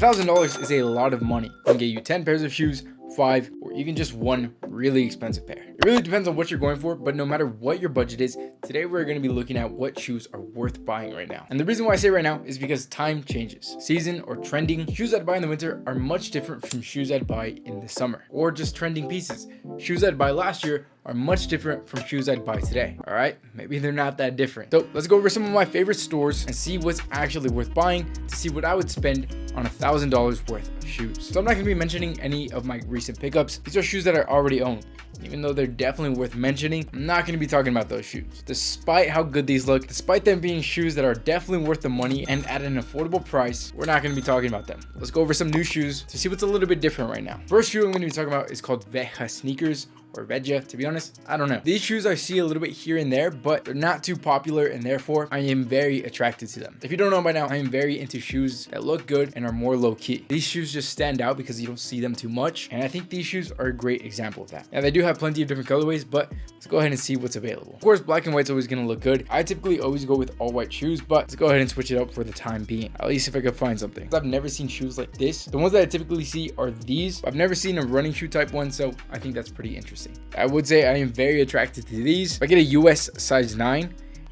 $1,000 is a lot of money. It can get you 10 pairs of shoes, 5, or even just one really expensive pair. It really depends on what you're going for, but no matter what your budget is, today we're going to be looking at what shoes are worth buying right now. And the reason why I say right now is because time changes. Season or trending shoes I'd buy in the winter are much different from shoes I'd buy in the summer, or just trending pieces. Shoes I'd buy last year are much different from shoes I'd buy today. All right, maybe they're not that different. So let's go over some of my favorite stores and see what's actually worth buying to see what I would spend on $1,000 worth of shoes. So I'm not going to be mentioning any of my recent pickups. These are shoes that I already own. Even though they're definitely worth mentioning, I'm not going to be talking about those shoes. Despite how good these look, despite them being shoes that are definitely worth the money and at an affordable price, we're not going to be talking about them. Let's go over some new shoes to see what's a little bit different right now. First shoe I'm going to be talking about is called Veja sneakers, or Veja, to be honest. I don't know. These shoes I see a little bit here and there, but they're not too popular, and therefore I am very attracted to them. If you don't know by now, I am very into shoes that look good and are more low-key. These shoes just stand out because you don't see them too much, and I think these shoes are a great example of that. Now, they do have plenty of different colorways, but let's go ahead and see what's available. Of course, black and white's always gonna look good. I typically always go with all white shoes, but let's go ahead and switch it up for the time being, at least if I could find something. I've never seen shoes like this. The ones that I typically see are these. I've never seen a running shoe type one, so I think that's pretty interesting. I would say I am very attracted to these. If I get a US size 9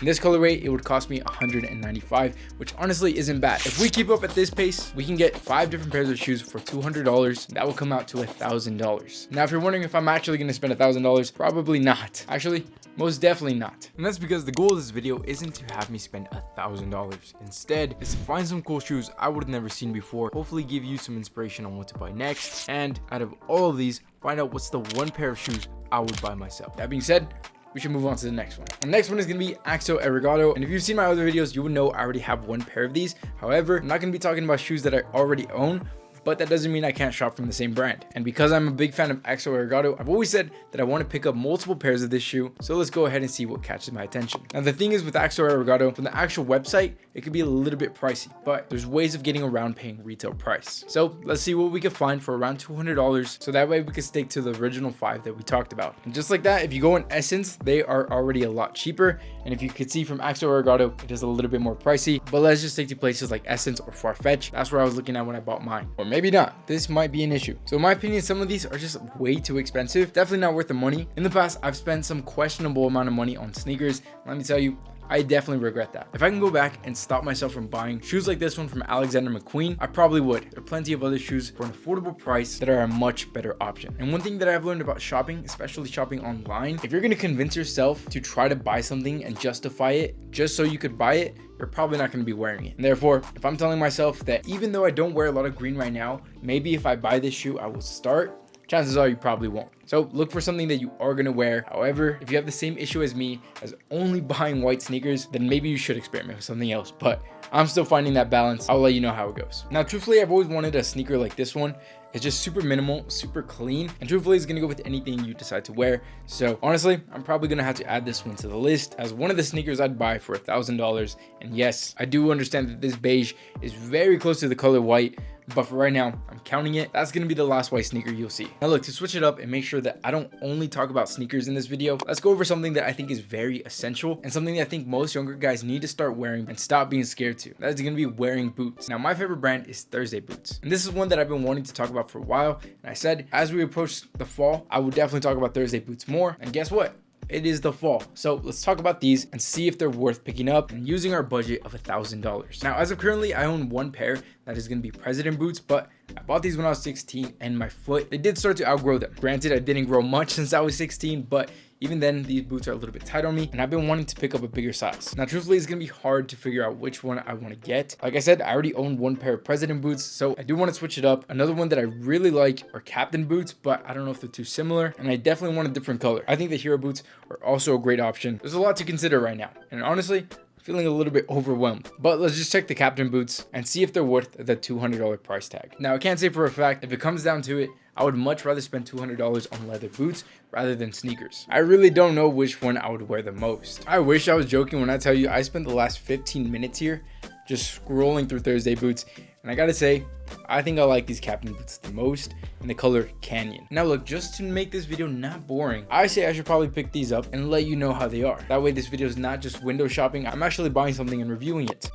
in this colorway, it would cost me $195, which honestly isn't bad. If we keep up at this pace, we can get 5 different pairs of shoes for $200. That will come out to $1,000. Now, if you're wondering if I'm actually going to spend $1,000, probably not. Actually, most definitely not. And that's because the goal of this video isn't to have me spend $1,000. Instead, it's to find some cool shoes I would have never seen before, hopefully give you some inspiration on what to buy next, and out of all of these, find out what's the one pair of shoes I would buy myself. That being said, we should move on to the next one. The next one is going to be Axo Arigato, and if you've seen my other videos, you would know I already have one pair of these. However, I'm not going to be talking about shoes that I already own, but that doesn't mean I can't shop from the same brand. And because I'm a big fan of Axo Arigato, I've always said that I want to pick up multiple pairs of this shoe. So let's go ahead and see what catches my attention. Now, the thing is with Axo Arigato, from the actual website, it could be a little bit pricey, but there's ways of getting around paying retail price. So let's see what we can find for around $200. So that way we can stick to the original 5 that we talked about. And just like that, if you go in Essence, they are already a lot cheaper. And if you could see from Axo Arigato, it is a little bit more pricey, but let's just stick to places like Essence or Farfetch. That's where I was looking at when I bought mine. Or maybe not. This might be an issue. So in my opinion, some of these are just way too expensive. Definitely not worth the money. In the past, I've spent some questionable amount of money on sneakers. Let me tell you, I definitely regret that. If I can go back and stop myself from buying shoes like this one from Alexander McQueen, I probably would. There are plenty of other shoes for an affordable price that are a much better option. And one thing that I've learned about shopping, especially shopping online, if you're going to convince yourself to try to buy something and justify it just so you could buy it, you're probably not going to be wearing it. And therefore, if I'm telling myself that even though I don't wear a lot of green right now, maybe if I buy this shoe, I will start, chances are you probably won't. So look for something that you are going to wear. However, if you have the same issue as me as only buying white sneakers, then maybe you should experiment with something else. But I'm still finding that balance. I'll let you know how it goes. Now, truthfully, I've always wanted a sneaker like this one. It's just super minimal, super clean, and truthfully it's gonna go with anything you decide to wear. So honestly, I'm probably gonna have to add this one to the list as one of the sneakers I'd buy for $1,000. And yes, I do understand that this beige is very close to the color white, but for right now, I'm counting it. That's gonna be the last white sneaker you'll see. Now look, to switch it up and make sure that I don't only talk about sneakers in this video, let's go over something that I think is very essential and something that I think most younger guys need to start wearing and stop being scared to. That's gonna be wearing boots. Now, my favorite brand is Thursday Boots, and this is one that I've been wanting to talk about for a while. And I said, as we approach the fall, I would definitely talk about Thursday Boots more. And guess what? It is the fall. So let's talk about these and see if they're worth picking up and using our budget of $1,000. Now, as of currently, I own one pair that is going to be President boots, but I bought these when I was 16 and my foot, they did start to outgrow them. Granted, I didn't grow much since I was 16, but even then, these boots are a little bit tight on me, and I've been wanting to pick up a bigger size. Now, truthfully, it's gonna be hard to figure out which one I want to get. Like I said, I already own one pair of President boots, so I do want to switch it up. Another one that I really like are Captain boots, but I don't know if they're too similar, and I definitely want a different color. I think the Hero boots are also a great option. There's a lot to consider right now, and honestly, feeling a little bit overwhelmed. But let's just check the Captain boots and see if they're worth the $200 price tag. Now, I can't say for a fact, if it comes down to it, I would much rather spend $200 on leather boots rather than sneakers. I really don't know which one I would wear the most. I wish I was joking when I tell you I spent the last 15 minutes here just scrolling through Thursday boots, and I gotta say, I think I like these Captain boots the most in the color Canyon. Now look, just to make this video not boring, I say I should probably pick these up and let you know how they are. That way this video is not just window shopping, I'm actually buying something and reviewing it.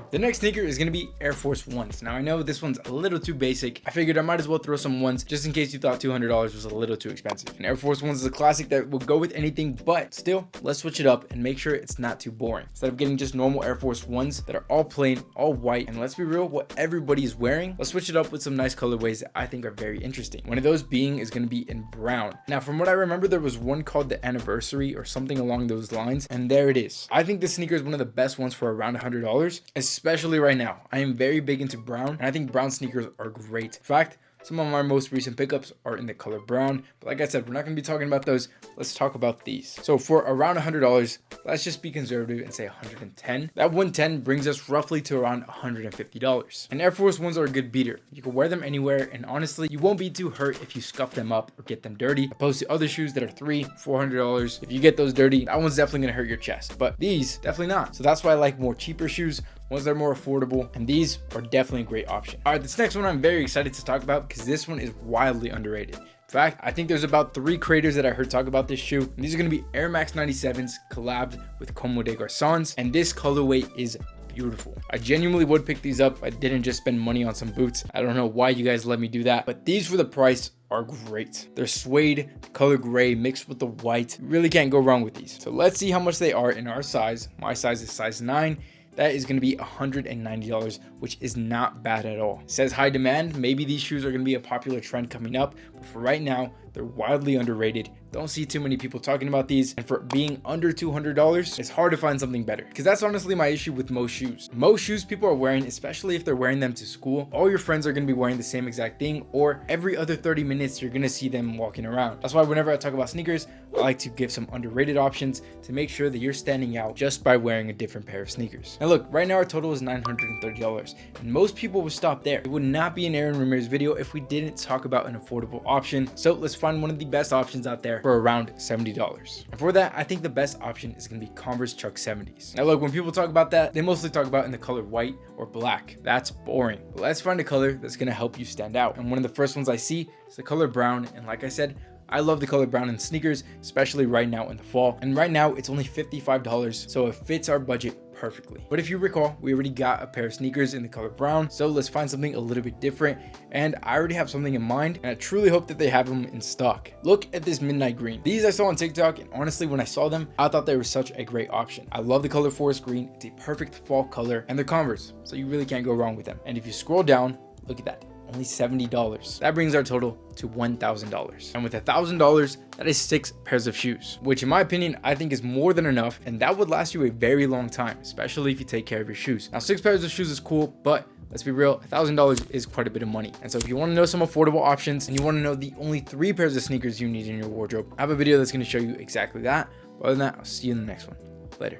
The next sneaker is going to be Air Force Ones. Now I know this one's a little too basic. I figured I might as well throw some ones just in case you thought $200 was a little too expensive. And Air Force Ones is a classic that will go with anything, but still, let's switch it up and make sure it's not too boring. Instead of getting just normal Air Force Ones that are all plain, all white, and let's be real, what everybody's wearing, let's switch it up with some nice colorways that I think are very interesting. One of those being is going to be in brown. Now, from what I remember, there was one called the Anniversary or something along those lines, and there it is. I think this sneaker is one of the best ones for around $100, especially right now. I am very big into brown, and I think brown sneakers are great. In fact, some of my most recent pickups are in the color brown, but like I said, we're not going to be talking about those. Let's talk about these. So for around $100, let's just be conservative and say 110. That 110 brings us roughly to around $150. And Air Force Ones are a good beater. You can wear them anywhere, and honestly, you won't be too hurt if you scuff them up or get them dirty, opposed to other shoes that are $300-400. If you get those dirty, that one's definitely going to hurt your chest, but these definitely not. So that's why I like more cheaper shoes, ones that are more affordable, and these are definitely a great option. All right, this next one I'm very excited to talk about because this one is wildly underrated. In fact, I think there's about 3 creators that I heard talk about this shoe, and these are going to be Air Max 97s collabed with Como de Garçons, and this colorway is beautiful. I genuinely would pick these up. I didn't just spend money on some boots. I don't know why you guys let me do that, but these for the price are great. They're suede, color gray mixed with the white. You really can't go wrong with these. So let's see how much they are in our size. My size is size 9. That is going to be $190, which is not bad at all. It says high demand. Maybe these shoes are going to be a popular trend coming up, but for right now, they're wildly underrated. Don't see too many people talking about these, and for being under $200, it's hard to find something better, because that's honestly my issue with most shoes. Most shoes people are wearing, especially if they're wearing them to school, all your friends are going to be wearing the same exact thing, or every other 30 minutes you're going to see them walking around. That's why whenever I talk about sneakers, I like to give some underrated options to make sure that you're standing out just by wearing a different pair of sneakers. Now look, right now our total is $930, and most people would stop there. It would not be an Aaron Ramirez video if we didn't talk about an affordable option. So let's find one of the best options out there for around $70. And for that, I think the best option is going to be Converse Chuck 70s. Now look, when people talk about that, they mostly talk about in the color white or black. That's boring. But let's find a color that's going to help you stand out. And one of the first ones I see is the color brown. And like I said, I love the color brown in sneakers, especially right now in the fall. And right now it's only $55, so it fits our budget perfectly. But if you recall, we already got a pair of sneakers in the color brown, so let's find something a little bit different. And I already have something in mind, and I truly hope that they have them in stock. Look at this midnight green. These I saw on TikTok, and honestly, when I saw them, I thought they were such a great option. I love the color forest green. It's a perfect fall color, and they're Converse, so you really can't go wrong with them. And if you scroll down, look at that. Only $70. That brings our total to $1,000. And with $1,000, that is 6 pairs of shoes, which in my opinion, I think is more than enough. And that would last you a very long time, especially if you take care of your shoes. Now, 6 pairs of shoes is cool, but let's be real, $1,000 is quite a bit of money. And so if you want to know some affordable options and you want to know the only 3 pairs of sneakers you need in your wardrobe, I have a video that's going to show you exactly that. But other than that, I'll see you in the next one. Later.